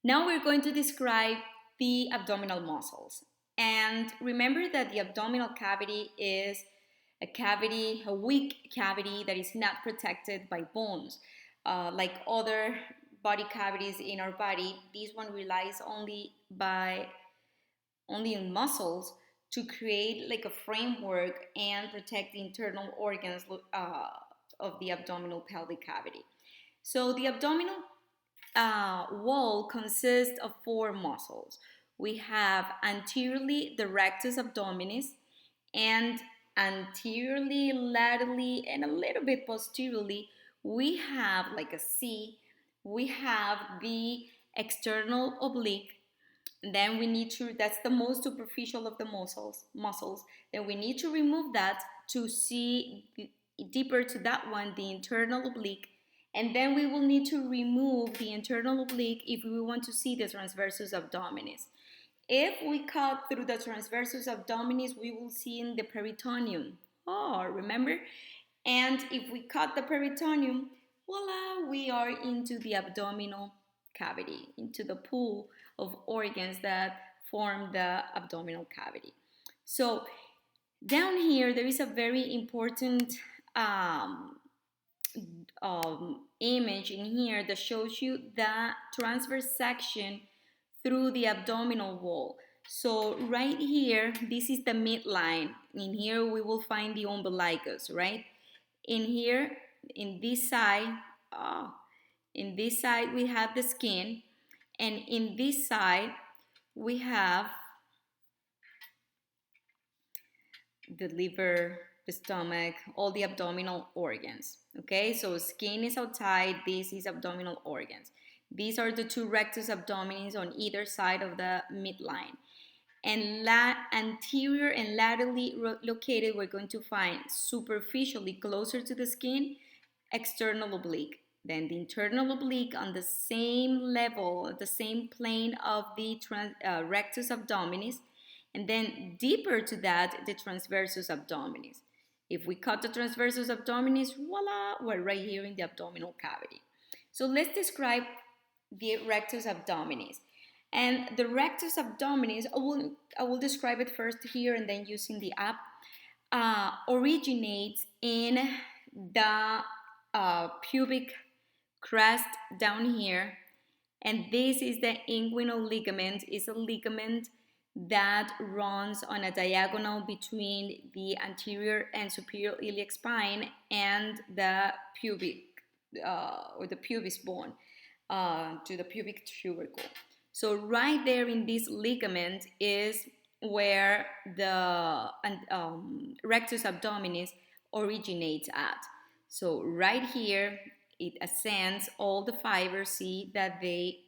Now we're going to describe the abdominal muscles. And remember that the abdominal cavity is a weak cavity that is not protected by bones. Like other body cavities in our body, this one relies only on muscles to create like a framework and protect the internal organs of the abdominal pelvic cavity. So the abdominal wall consists of four muscles. We have anteriorly the rectus abdominis, and anteriorly, laterally, and a little bit posteriorly, we have like a C, we have the external oblique. Then we need to, that's the most superficial of the muscles. Then we need to remove that to see deeper to that one, the internal oblique. And then we will need to remove the internal oblique if we want to see the transversus abdominis. If we cut through the transversus abdominis, we will see in the peritoneum. Oh, remember? And if we cut the peritoneum, voila, we are into the abdominal cavity, into the pool of organs that form the abdominal cavity. So down here, there is a very important image in here that shows you the transverse section through the abdominal wall. So right here, this is the midline. In here, we will find the umbilicus, right? In here, in this side, we have the skin, and in this side, we have the liver, the stomach, all the abdominal organs. Okay, so skin is outside, this is abdominal organs. These are the two rectus abdominis on either side of the midline. And anterior and laterally located, we're going to find superficially closer to the skin, external oblique. Then the internal oblique on the same level, the same plane of the rectus abdominis. And then deeper to that, the transversus abdominis. If we cut the transversus abdominis, voila, we're right here in the abdominal cavity. So let's describe the rectus abdominis. And the rectus abdominis, I will describe it first here and then using the app, originates in the pubic crest down here. And this is the inguinal ligament. It's a ligament that runs on a diagonal between the anterior and superior iliac spine and the pubic or the pubis bone to the pubic tubercle. So right there in this ligament is where the rectus abdominis originates at. So right here, it ascends all the fibers. See that they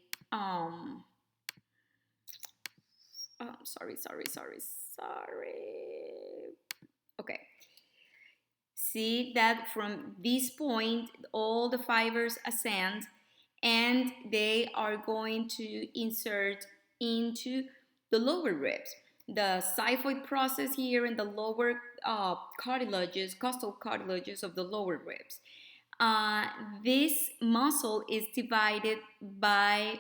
sorry. Okay. See that from this point, all the fibers ascend and they are going to insert into the lower ribs. The xiphoid process here in the lower cartilages, costal cartilages of the lower ribs. This muscle is divided by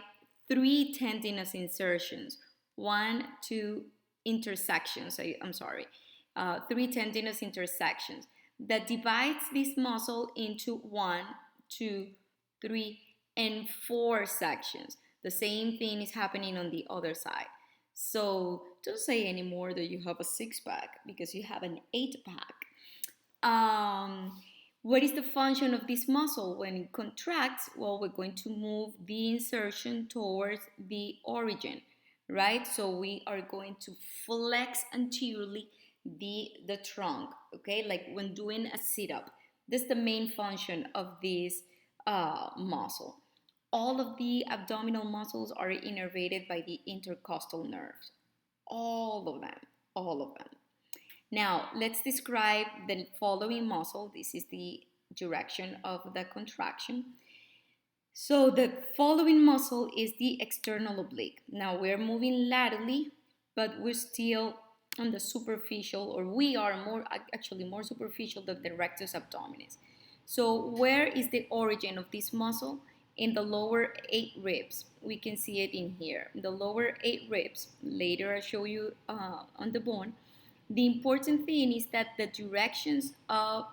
3 tendinous insertions. 1, 2 intersections, 3 tendinous intersections that divides this muscle into 1, 2, 3, and 4 sections. The same thing is happening on the other side. So don't say anymore that you have a 6-pack because you have an 8-pack. What is the function of this muscle? When it contracts, well, we're going to move the insertion towards the origin, right? So we are going to flex anteriorly the trunk, okay? Like when doing a sit-up. This is the main function of this muscle. All of the abdominal muscles are innervated by the intercostal nerves. All of them. Now, let's describe the following muscle. This is the direction of the contraction. So the following muscle is the external oblique. Now we're moving laterally, but we're still on the superficial, or we are more superficial than the rectus abdominis. So where is the origin of this muscle? in the lower 8 ribs. We can see it in here. The lower 8 ribs, later I'll show you on the bone. The important thing is that the direction of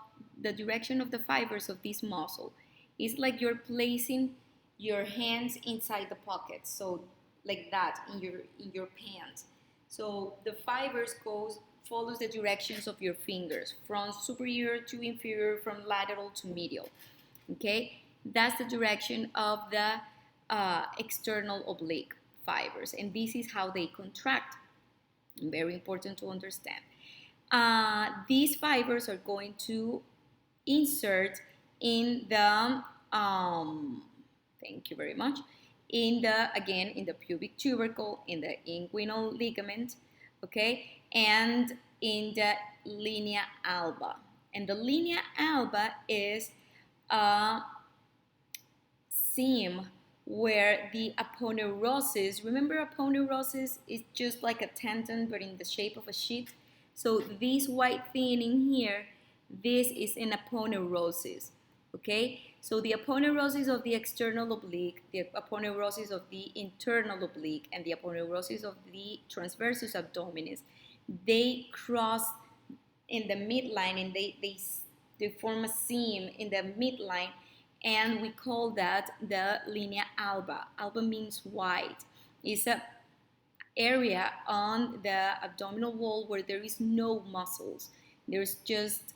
the fibers of this muscle is like you're placing your hands inside the pocket, so like that in your pants. So the fibers follows the directions of your fingers from superior to inferior, from lateral to medial. Okay, that's the direction of the external oblique fibers, and this is how they contract. Very important to understand. These fibers are going to insert in the thank you very much, in the pubic tubercle, in the inguinal ligament, okay, and in the linea alba. And the linea alba is a seam where the aponeurosis, remember aponeurosis is just like a tendon but in the shape of a sheet. So this white thing in here, this is an aponeurosis, okay? So the aponeurosis of the external oblique, the aponeurosis of the internal oblique, and the aponeurosis of the transversus abdominis, they cross in the midline, and they form a seam in the midline, and we call that the linea alba. Alba means white. It's a area on the abdominal wall where there is no muscles. There's just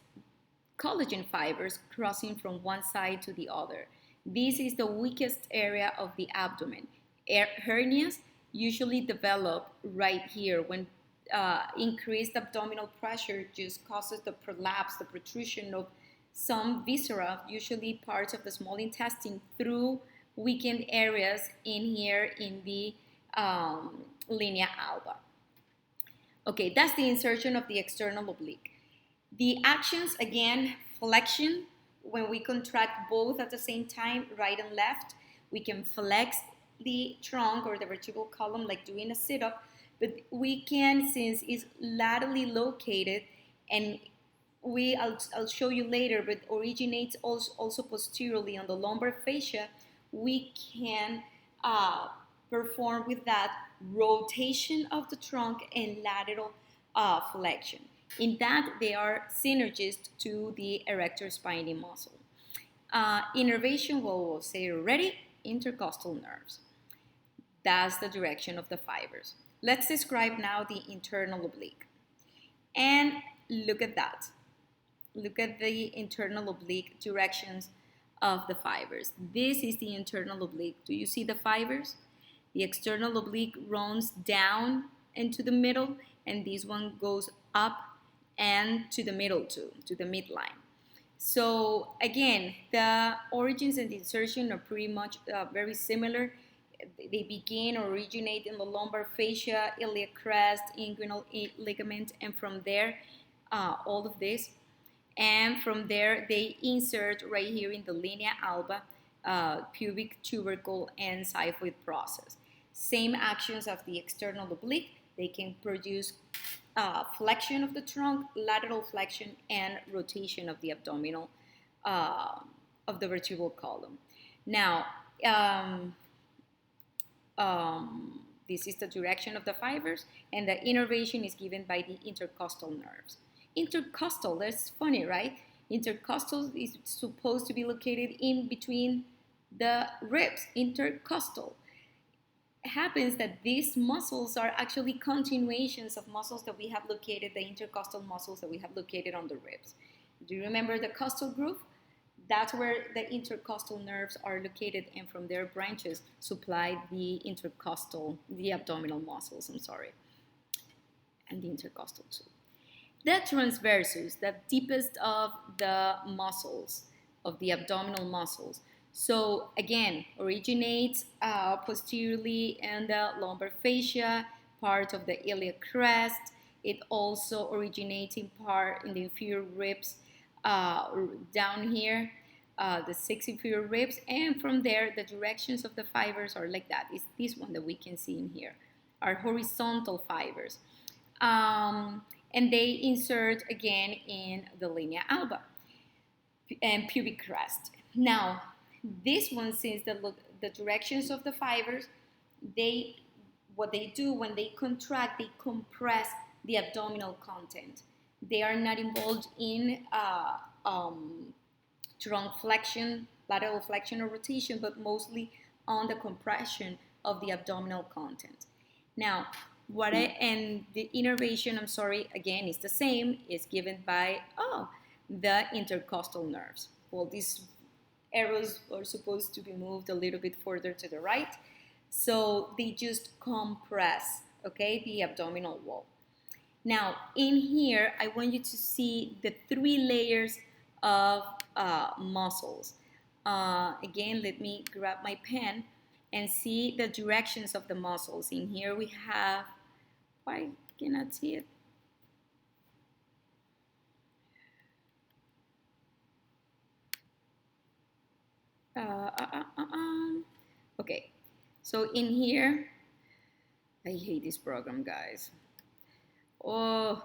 collagen fibers crossing from one side to the other. This is the weakest area of the abdomen. Hernias usually develop right here when increased abdominal pressure just causes the prolapse, the protrusion of some viscera, usually parts of the small intestine, through weakened areas in here in the linea alba. Okay, that's the insertion of the external oblique. The actions, again, flexion. When we contract both at the same time, right and left, we can flex the trunk or the vertebral column like doing a sit-up, but we can, since it's laterally located, and I'll show you later, but originates also posteriorly on the lumbar fascia, we can perform with that rotation of the trunk and lateral flexion. In that, they are synergist to the erector spinae muscle. Innervation, well, we'll say already, intercostal nerves. That's the direction of the fibers. Let's describe now the internal oblique. And look at that. Look at the internal oblique directions of the fibers. This is the internal oblique. Do you see the fibers? The external oblique runs down into the middle, and this one goes up and to the middle too, to the midline. So again, the origins and the insertion are pretty much very similar. They begin or originate in the lumbar fascia, iliac crest, inguinal ligament, and from there, all of this. And from there, they insert right here in the linea alba, pubic tubercle, and xiphoid process. Same actions of the external oblique. They can produce flexion of the trunk, lateral flexion, and rotation of the abdominal, of the vertebral column. Now, this is the direction of the fibers, and the innervation is given by the intercostal nerves. Intercostal, that's funny, right? Intercostal is supposed to be located in between the ribs, intercostal. It happens that these muscles are actually continuations of muscles that we have located, the intercostal muscles that we have located on the ribs. Do you remember the costal groove? That's where the intercostal nerves are located, and from their branches supply the abdominal muscles, and the intercostal too. The transversus, the deepest of the muscles, of the abdominal muscles. So again, originates posteriorly in the lumbar fascia, part of the iliac crest. It also originates in part in the inferior ribs down here, the 6 inferior ribs, and from there the directions of the fibers are like that. It's this one that we can see in here, are horizontal fibers. And they insert again in the linea alba and pubic crest. Now, this one, since the directions of the fibers, what they do when they contract, they compress the abdominal content. They are not involved in trunk flexion, lateral flexion or rotation, but mostly on the compression of the abdominal content. Now, and the innervation, I'm sorry, again, is the same, is given by the intercostal nerves. Well, these arrows are supposed to be moved a little bit further to the right, so they just compress, okay, the abdominal wall. Now, in here, I want you to see the 3 layers of muscles. Again, let me grab my pen and see the directions of the muscles. In here we have, why cannot see it? Okay, so in here, I hate this program, guys. Oh,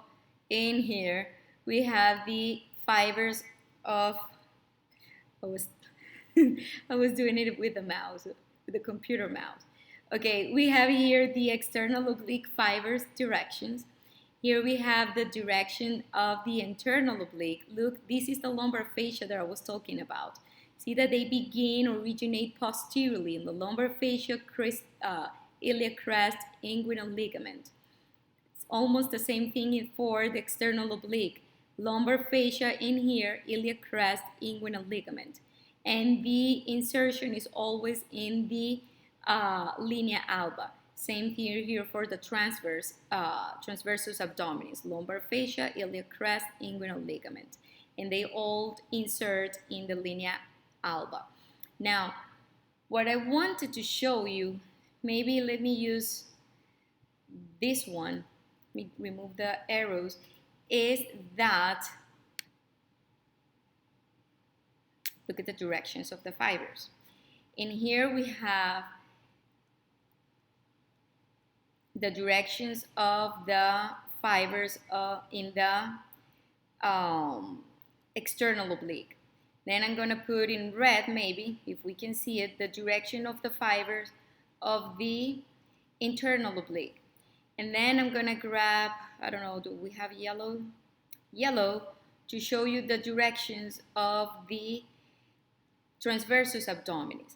in here we have the fibers of, I was doing it with the mouse, with the computer mouse. Okay, we have here the external oblique fibers directions. Here we have the direction of the internal oblique. Look, this is the lumbar fascia that I was talking about. See that they originate posteriorly in the lumbar fascia, iliac crest, inguinal ligament. It's almost the same thing for the external oblique. Lumbar fascia in here, iliac crest, inguinal ligament. And the insertion is always in the linea alba. Same thing here for the transversus abdominis, lumbar fascia, iliac crest, inguinal ligament. And they all insert in the linea alba. Now, what I wanted to show you, maybe let me use this one, let me remove the arrows, is that, look at the directions of the fibers. In here we have the directions of the fibers in the external oblique. Then I'm going to put in red, maybe, if we can see it, the direction of the fibers of the internal oblique. And then I'm going to grab, I don't know, do we have yellow? Yellow, to show you the directions of the transversus abdominis.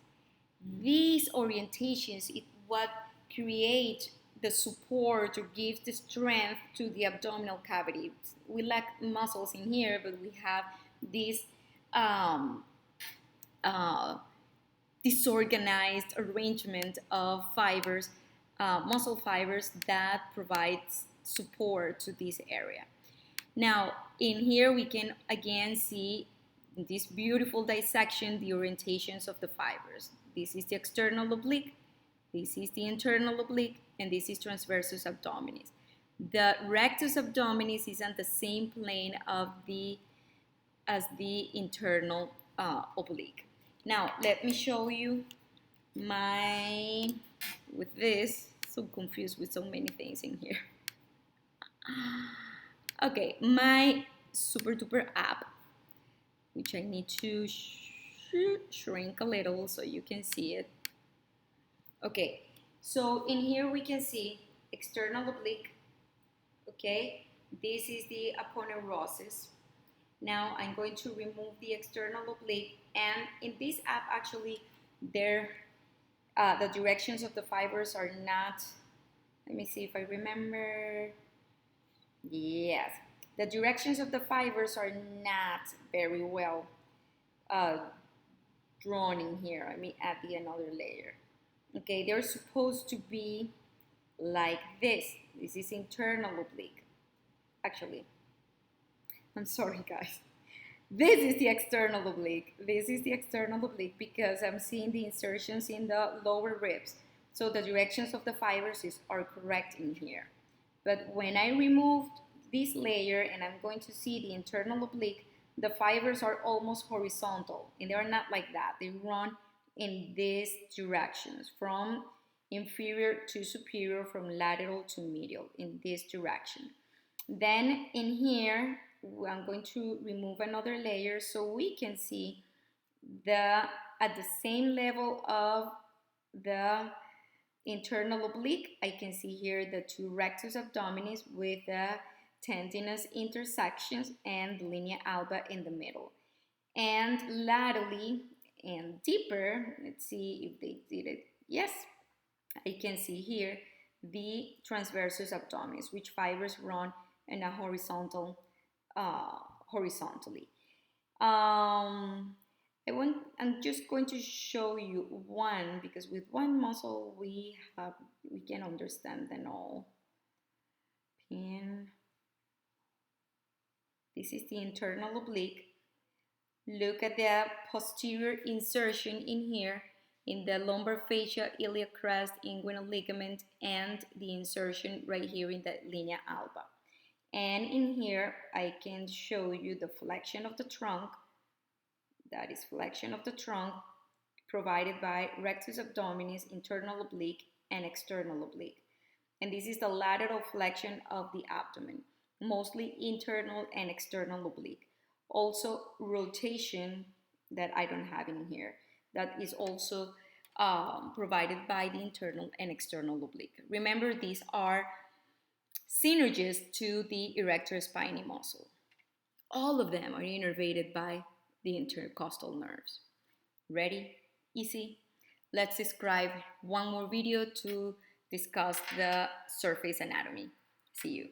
These orientations is what create the support or gives the strength to the abdominal cavity. We lack muscles in here, but we have these disorganized arrangement of fibers, muscle fibers that provides support to this area. Now, in here we can again see this beautiful dissection, the orientations of the fibers. This is the external oblique, this is the internal oblique, and this is transversus abdominis. The rectus abdominis is on the same plane of as the internal oblique. Now, let me show you with this, so confused with so many things in here. Okay, my super duper app, which I need to shrink a little so you can see it. Okay, so in here we can see external oblique. Okay, this is the aponeurosis. Now I'm going to remove the external oblique, and in this app actually the directions of the fibers are not, let me see if I remember, yes, the directions of the fibers are not very well drawn in here. Let me add another layer. Okay, they're supposed to be like this. This is internal oblique. Actually, I'm sorry guys. This is the external oblique. This is the external oblique because I'm seeing the insertions in the lower ribs. So the directions of the fibers are correct in here. But when I removed this layer and I'm going to see the internal oblique, the fibers are almost horizontal, and they are not like that. They run in these directions, from inferior to superior, from lateral to medial, in this direction. Then in here, I'm going to remove another layer so we can see the at the same level of the internal oblique, I can see here the two rectus abdominis with the tendinous intersections and the linea alba in the middle. And laterally and deeper, let's see if they did it. Yes, I can see here the transversus abdominis, which fibers run in a horizontally. I'm just going to show you one because with one muscle we can understand them all. This is the internal oblique. Look at the posterior insertion in here in the lumbar fascia, iliac crest, inguinal ligament, and the insertion right here in the linea alba. And in here I can show you the flexion of the trunk. That is flexion of the trunk provided by rectus abdominis, internal oblique, and external oblique. And this is the lateral flexion of the abdomen, mostly internal and external oblique. Also rotation that I don't have in here. That is also provided by the internal and external oblique. Remember, these are synergists to the erector spinae muscle. All of them are innervated by the intercostal nerves. Ready? Easy? Let's describe one more video to discuss the surface anatomy. See you.